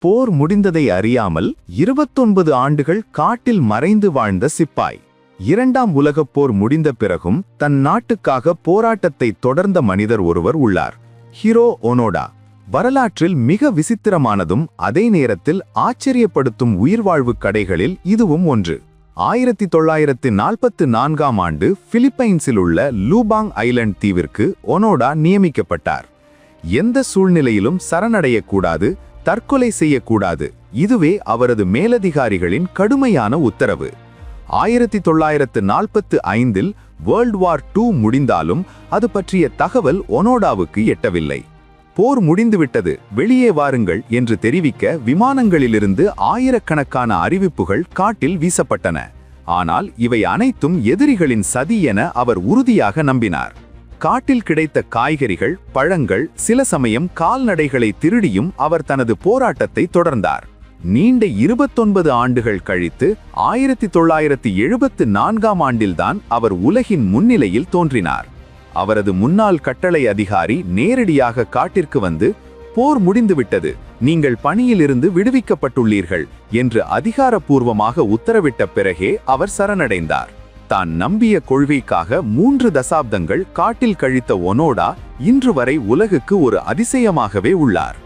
போர் முடிந்ததை அறியாமல் 29 ஆண்டுகள் காட்டில் மறைந்து வாழ்ந்த சிப்பாய். இரண்டாம் உலகப் போர் முடிந்த பிறகும் தன் நாட்டுக்காக போராட்டத்தை தொடர்ந்த மனிதர் ஒருவர் உள்ளார். ஹிரோ ஒனோடா. வரலாற்றில் மிக விசித்திரமானதும் அதே நேரத்தில் ஆச்சரியப்படுத்தும் உயிர்வாழ்வு கடைகளில் இதுவும் ஒன்று. 1944ஆம் ஆண்டு பிலிப்பைன்ஸில் உள்ள லூபாங் ஐலண்ட் தீவிற்கு ஒனோடா நியமிக்கப்பட்டார். எந்த சூழ்நிலையிலும் சரணடையக்கூடாது, தற்கொலை செய்யக்கூடாது. இதுவே அவரது மேலதிகாரிகளின் கடுமையான உத்தரவு. 1945இல் வேர்ல்ட் வார் II முடிந்தாலும் அது பற்றிய தகவல் ஒனோடாவுக்கு எட்டவில்லை. போர் முடிந்துவிட்டது, வெளியே வாருங்கள் என்று தெரிவிக்க விமானங்களிலிருந்து ஆயிரக்கணக்கான அறிவிப்புகள் காட்டில் வீசப்பட்டன. ஆனால் இவை அனைத்தும் எதிரிகளின் சதி என அவர் உறுதியாக நம்பினார். காட்டில் கிடைத்த காய்கறிகள், பழங்கள், சில சமயம் கால்நடைகளை திருடியும் அவர் தனது போராட்டத்தை தொடர்ந்தார். நீண்ட 29 ஆண்டுகள் கழித்து 1974ஆம் ஆண்டில்தான் அவர் உலகின் முன்னிலையில் தோன்றினார். அவரது முன்னாள் கட்டளை அதிகாரி நேரடியாக காட்டிற்கு வந்து, போர் முடிந்துவிட்டது, நீங்கள் பணியிலிருந்து விடுவிக்கப்பட்டுள்ளீர்கள் என்று அதிகாரப்பூர்வமாக உத்தரவிட்ட பிறகே அவர் சரணடைந்தார். தான் நம்பிய கொள்கைக்காக 3 தசாப்தங்கள் காட்டில் கழித்த ஒனோடா இன்று வரை உலகுக்கு ஒரு அதிசயமாகவே உள்ளார்.